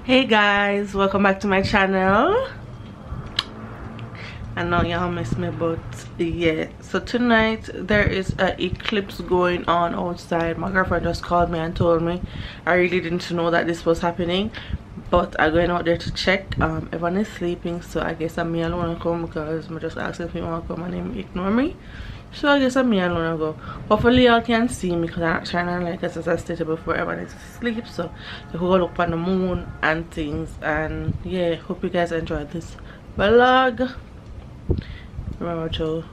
Hey guys, welcome back to my channel. I know y'all miss me, but yeah, so tonight there is an eclipse going on outside. My girlfriend just called me and told me. I really didn't know that this was happening, but I'm going out there to check. Everyone is sleeping, so I guess I'm me alone come because I just asked if you want to come and him ignore me. So I guess I'm me alone go. Hopefully y'all can see me because I'm not shining like as I stated before. Everyone is asleep, so you can go look on the moon and things. And yeah, hope you guys enjoyed this vlog. Remember to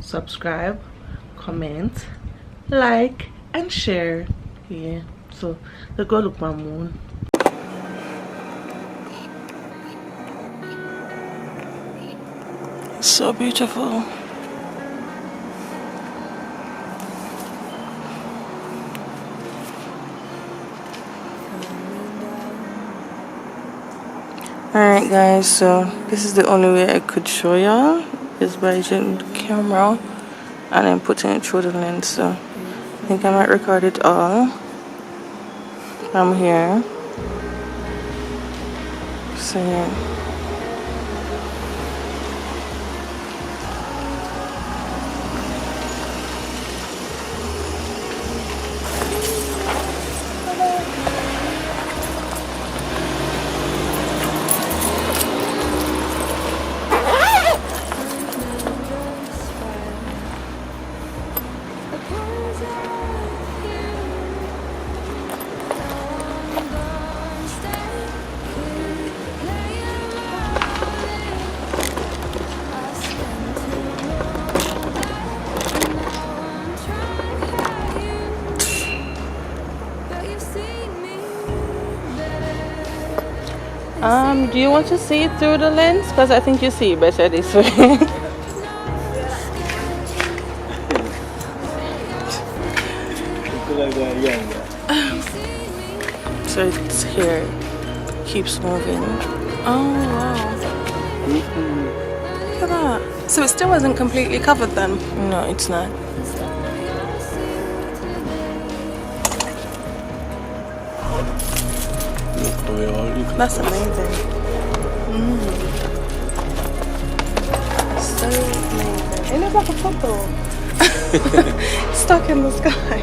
subscribe, comment, like, and share. Yeah, so let's go look my moon. So beautiful. Alright guys, so this is the only way I could show y'all is by using the camera and then putting it through the lens. So I think I might record it all from here. So yeah. Do you want to see it through the lens? Because I think you see better this way. So it's here. Keeps moving. Oh wow. Look at that. So it still wasn't completely covered then? No, it's not. That's amazing. So amazing. It looks like a photo. Stuck in the sky.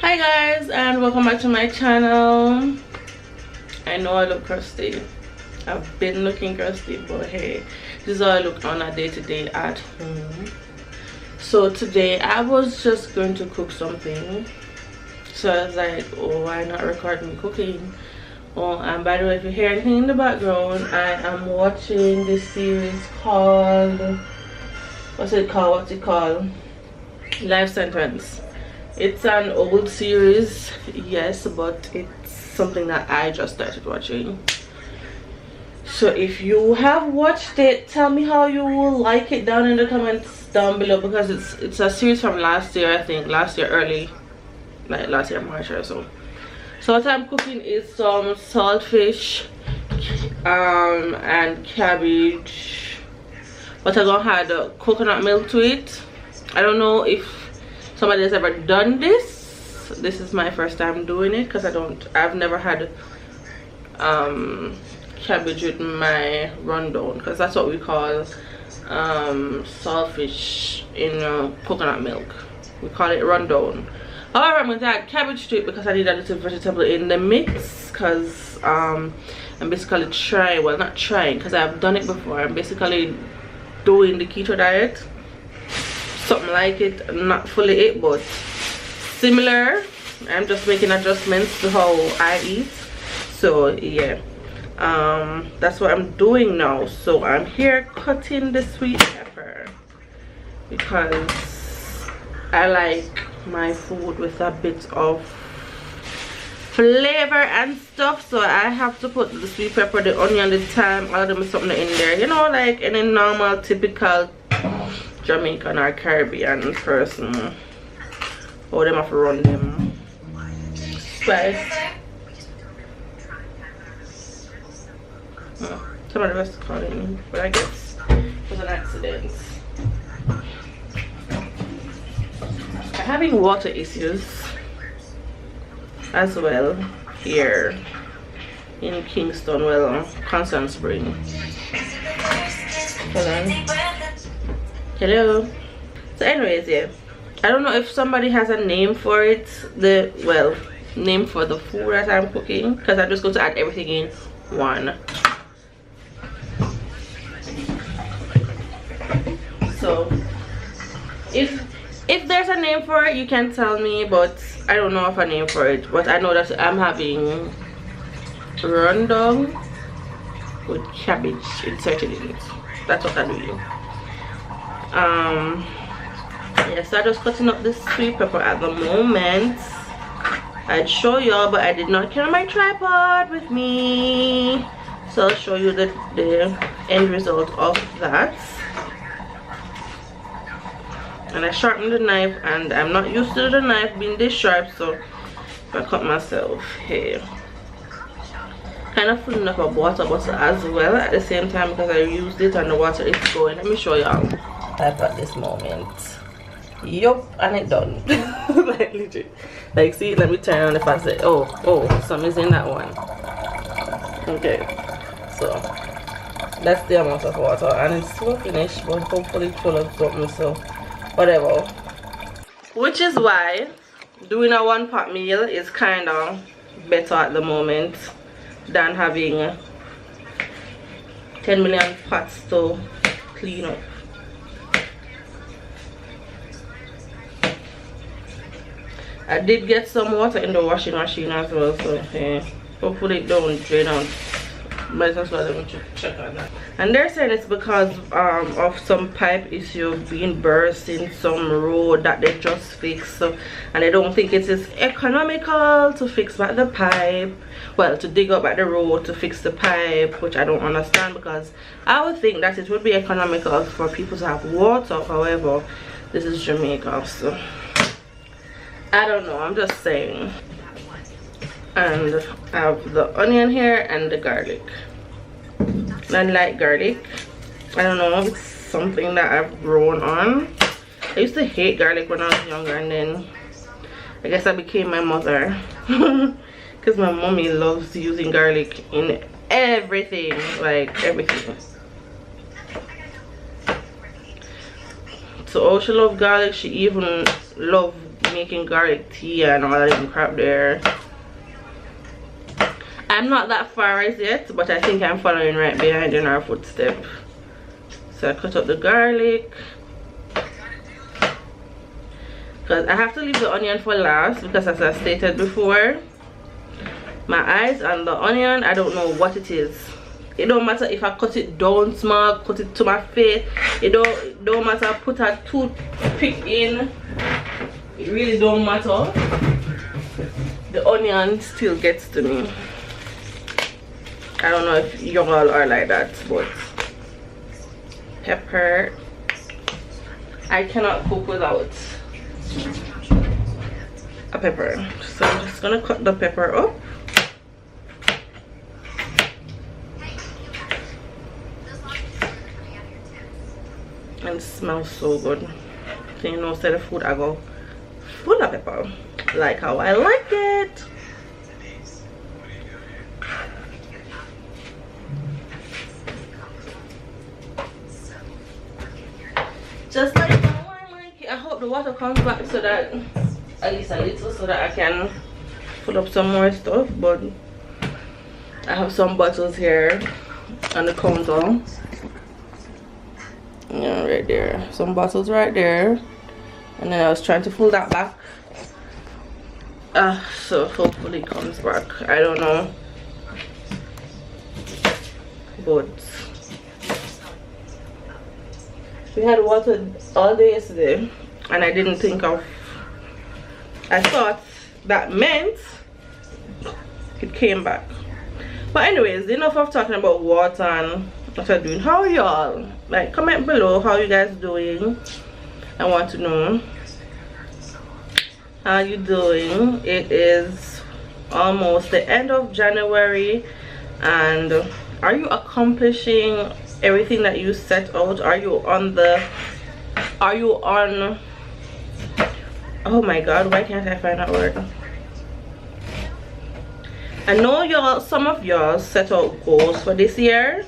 Hi guys, and welcome back to my channel. I know I look crusty. I've been looking crusty, but hey, this is how I look on a day-to-day at home. So today I was just going to cook something. So I was like, oh, why not record me cooking? Oh, and by the way, if you hear anything in the background, I am watching this series called, what's it called? Life Sentence. It's an old series, yes, but it's something that I just started watching. So if you have watched it, tell me how you will like it down in the comments down below, because it's a series from last year, I think, last year March or so. So what I'm cooking is some saltfish and cabbage, but I'm gonna add coconut milk to it. I don't know if somebody has ever done this. This is my first time doing it because I've never had cabbage with my rundown, because that's what we call saltfish in coconut milk. We call it rundown. However, I'm going to add cabbage to it because I need a little vegetable in the mix, because I'm basically trying, well, not trying because I've done it before. I'm basically doing the keto diet, something like it, not fully it, but similar. I'm just making adjustments to how I eat. So yeah, that's what I'm doing now. So I'm here cutting the sweet pepper because I like my food with a bit of flavor and stuff, so I have to put the sweet pepper, the onion, the thyme, all of them, something in there, you know, like any normal typical Jamaican or Caribbean person, how them have to run them. Spice. Some of the rest calling me, but I guess it was an accident. I'm having water issues. as well here in Kingston, well, Constant Spring. Hold on. Hello. So anyways, yeah, I don't know if somebody has a name for it, name for the food that I'm cooking, because I'm just going to add everything in one. So if there's a name for it, you can tell me, but I don't know of a name for it. But I know that I'm having rundown with cabbage inserted in it. That's what I'm doing. Yeah, so I'm just cutting up this sweet pepper at the moment. I'd show y'all, but I did not carry my tripod with me, so I'll show you the end result of that. And I sharpened the knife, and I'm not used to the knife being this sharp, so I cut myself here. Kind of filling up a water bottle as well at the same time, because I used it and the water is going. Let me show y'all. I've got this moment. Yup, and it done. Like legit. Like, see, let me turn on the faucet. Oh, some is in that one. Okay, so that's the amount of water, and it's still finished, but hopefully it's full of something, so whatever. Which is why doing a one pot meal is kind of better at the moment than having 10 million pots to clean up. I did get some water in the washing machine as well, so yeah, hopefully it don't drain out. Might as well let me check on that. And they're saying it's because of some pipe issue being burst in some road that they just fixed, so, and they don't think it is economical to fix back the pipe, well, to dig up at the road to fix the pipe, which I don't understand, because I would think that it would be economical for people to have water. However, this is Jamaica, so I don't know, I'm just saying. And I have the onion here and the garlic. I like garlic. I don't know, it's something that I've grown on. I used to hate garlic when I was younger, and then I guess I became my mother. Because my mommy loves using garlic in everything, like everything. So she loves garlic. She even loves making garlic tea and all that crap there. I'm not that far as yet, but I think I'm following right behind in her footstep. So I cut up the garlic, because I have to leave the onion for last, because as I stated before, my eyes on the onion, I don't know what it is. It don't matter if I cut it down small, cut it to my face, it don't matter, put a toothpick in, it really don't matter. The onion still gets to me. I don't know if y'all are like that, but pepper, I cannot cook without a pepper. So I'm just gonna cut the pepper up. And it smells so good. So you know, instead of food, I go full of pepper, like how I like it. Just like how I like it. I hope the water comes back so that, at least a little, so that I can fill up some more stuff. But I have some bottles here on the counter. Yeah, right there. Some bottles right there. And then I was trying to pull that back. So hopefully it comes back. I don't know. But we had water all day yesterday, and I didn't think of, I thought that meant it came back. But anyways, enough of talking about water and what I'm doing. How are y'all? Like, comment below how you guys doing. I want to know how you doing. It is almost the end of January, and are you accomplishing everything that you set out? Are you on, oh my god, why can't I find that word? I know y'all, some of y'all set out goals for this year.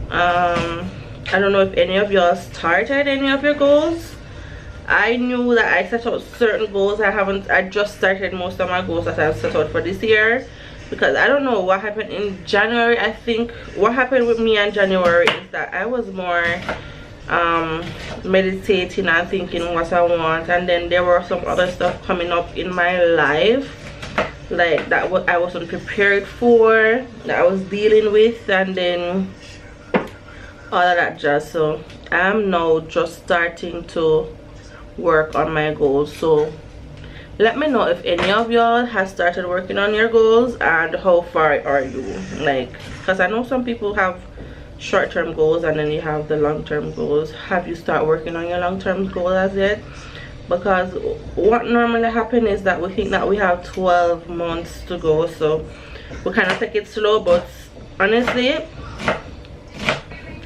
I don't know if any of y'all started any of your goals. I knew that I set out certain goals. I just started most of my goals that I've set out for this year, because I don't know what happened in January. I think what happened with me in January is that I was more meditating and thinking what I want, and then there were some other stuff coming up in my life like that what I wasn't prepared for, that I was dealing with, and then all of that jazz. So I'm now just starting to work on my goals. So let me know if any of y'all has started working on your goals, and how far are you, like, because I know some people have short-term goals and then you have the long-term goals. Have you started working on your long-term goal as yet? Because what normally happens is that we think that we have 12 months to go, so we kind of take it slow. But honestly,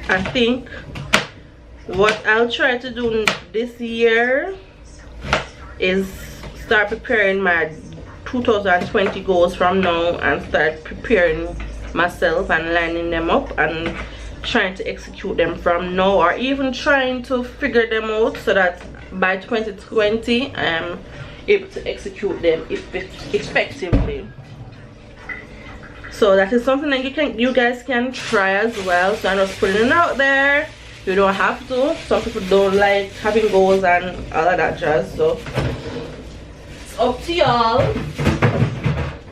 I think what I'll try to do this year is start preparing my 2020 goals from now, and start preparing myself and lining them up and trying to execute them from now, or even trying to figure them out so that by 2020 I am able to execute them effectively. So that is something that you guys can try as well. So I'm just putting it out there. You don't have to. Some people don't like having goals and all of that jazz, so it's up to y'all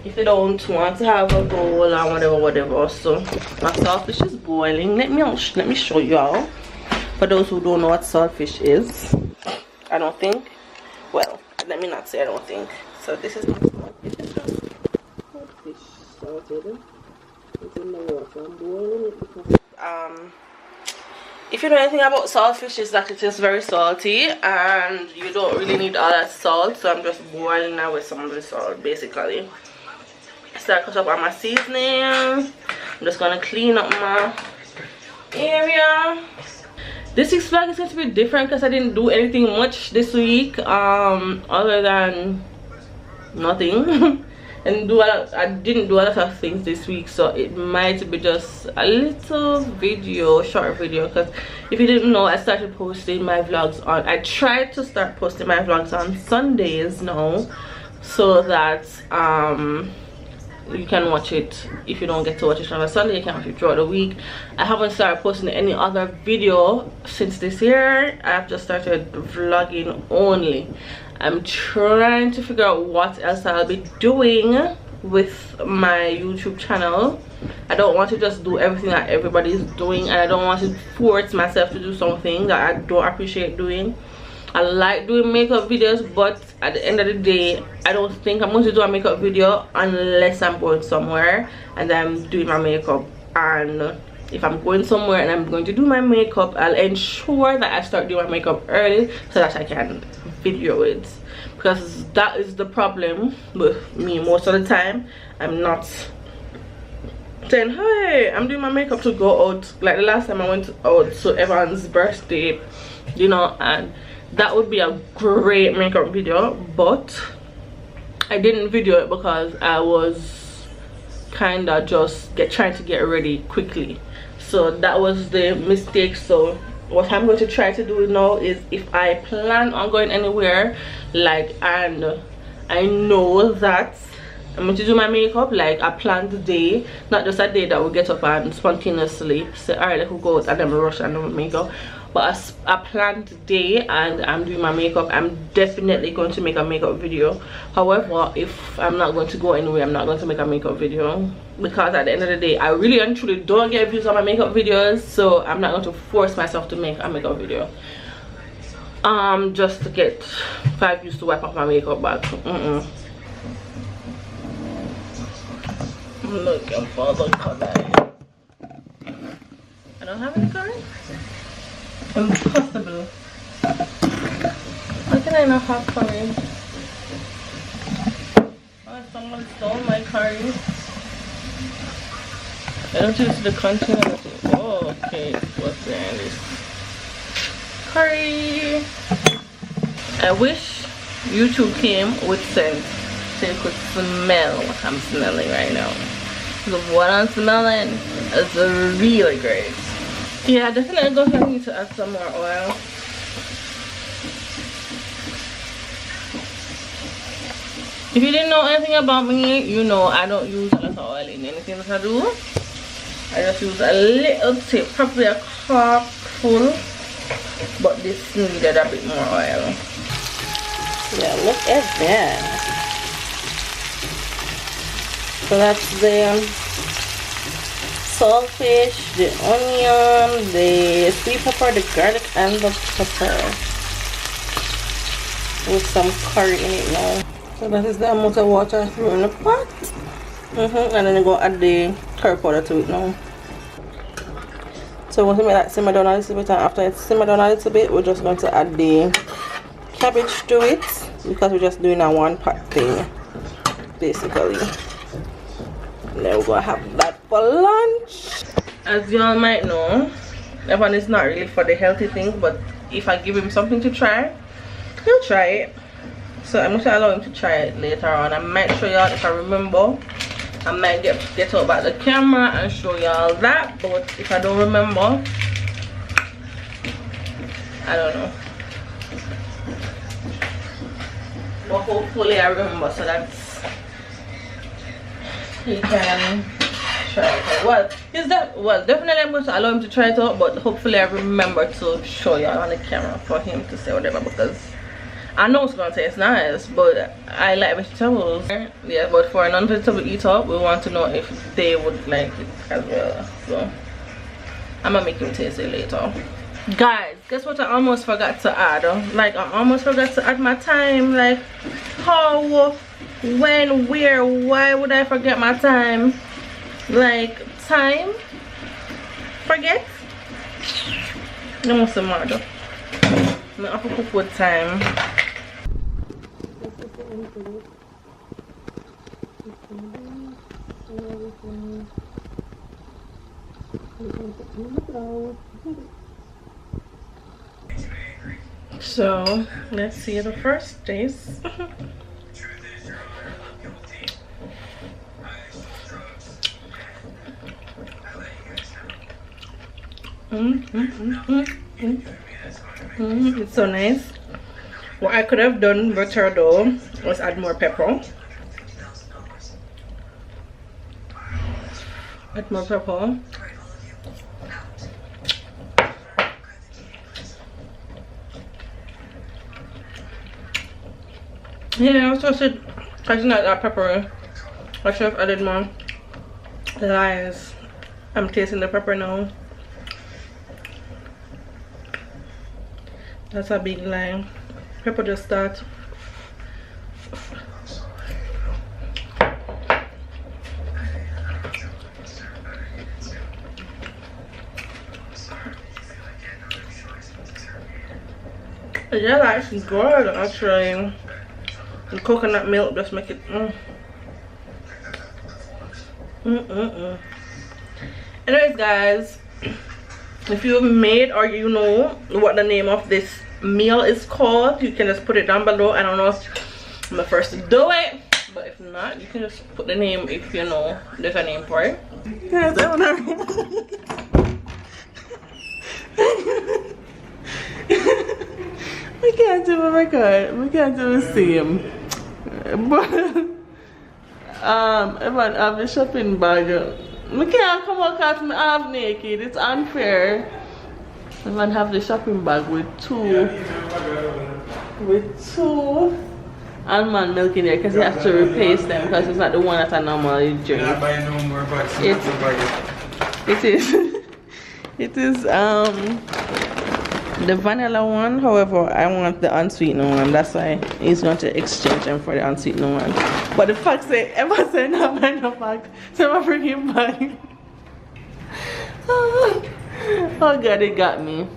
if you don't want to have a goal or whatever. So my saltfish is boiling. Let me show y'all, for those who don't know what saltfish is. I don't think, well, let me not say I don't think. So this is my saltfish. Saltfish salted. It's in the water. I'm boiling it because if you know anything about saltfish, is that it is very salty and you don't really need all that salt. So I'm just boiling now with some of the salt basically. Start cut up on my seasoning. I'm just gonna clean up my area. This week's vlog is going to be different because I didn't do anything much this week, other than nothing. And I didn't do a lot of things this week, so it might be just a little video, short video. Because if you didn't know, I started posting my vlogs on, I tried to start posting my vlogs on Sundays now, so that you can watch it. If you don't get to watch it on a Sunday, you can watch it throughout the week. I haven't started posting any other video since this year. I've just started vlogging only. I'm trying to figure out what else I'll be doing with my YouTube channel. I don't want to just do everything that everybody's doing, and I don't want to force myself to do something that I don't appreciate doing. I like doing makeup videos, but at the end of the day, I don't think I'm going to do a makeup video unless I'm going somewhere and I'm doing my makeup. And if I'm going somewhere and I'm going to do my makeup, I'll ensure that I start doing my makeup early so that I can video it. Because that is the problem with me most of the time. I'm not saying, hey, I'm doing my makeup to go out. Like the last time I went out to Evan's birthday, you know, and that would be a great makeup video, but I didn't video it because I was kind of just trying to get ready quickly. So that was the mistake. So what I'm going to try to do now is, if I plan on going anywhere, like, and I know that I'm going to do my makeup, like a planned day, not just a day that we get up and spontaneously say, alright, let's go out and then rush and do my makeup. But a planned day and I'm doing my makeup, I'm definitely going to make a makeup video. However, if I'm not going to go anywhere, I'm not going to make a makeup video, because at the end of the day, I really and truly don't get views on my makeup videos, so I'm not going to force myself to make a makeup video just to get 5 views to wipe off my makeup bag. Looking for the color. I don't have any color. Impossible. How can I not have curry? Oh, someone stole my curry. I don't use the container. Oh, okay. What's there in this? Curry. I wish YouTube came with sense. so you could smell what I'm smelling right now. So what I'm smelling is really great. Yeah, definitely gonna need to add some more oil. If you didn't know anything about me, you know I don't use a lot of oil in anything that I do. I just use a little tip, probably a cup full, but this needed a bit more oil. Yeah, look at that. So that's the saltfish, the onion, the sweet pepper, the garlic, and the pepper. With some curry in it now. So that is the amount of water I threw in the pot. And then you go add the curry powder to it now. So we're going to make that simmer down a little bit, and after it simmer down a little bit, we're just going to add the cabbage to it, because we're just doing a one pot thing basically. And then we're going to have that for lunch. As you all might know, Evan is not really for the healthy things, but if I give him something to try, he'll try it. So I'm going to allow him to try it later on. I might show y'all if I remember. I might get out back the camera and show y'all that, but if I don't remember, I don't know. But hopefully I remember, so that's he can try it out. Well, definitely I'm going to allow him to try it out, but hopefully I remember to show y'all on the camera for him to say whatever, because I know it's gonna taste nice, but I like vegetables. Yeah, but for a non-vegetable eater, we want to know if they would like it as well. So I'm gonna make him taste it later. Guys, guess what I almost forgot to add? Like, I almost forgot to add my time. Like, how, when, where, why would I forget my time? Like, time? Forget? No more some mad. I'm gonna have to cook with time. So let's see the first taste. It's so nice. What I could have done better though was add more pepper. Add more pepper. Yeah, I was supposed to try to not that pepper. I should have added more. Lies. I'm tasting the pepper now. That's a big lie. Pepper just start. Yeah, that's good actually. The coconut milk just make it. Anyways, guys, if you've made or you know what the name of this meal is called, you can just put it down below. I don't know if I'm the first to do it, but if not, you can just put the name if you know there's a name for it. Guys, I wanna we can't do a record. We can't do the same. But everyone have the shopping bag. We can't come out because I'm half naked. It's unfair. Everyone have the shopping bag with two almond milk in there, because you have to replace them because it's not the one that I normally drink. It is the vanilla one. However, I want the unsweetened one. That's why he's going to exchange them for the unsweetened one. But the fact say ever say not buy no pack, so I bring him back. Oh God, it got me.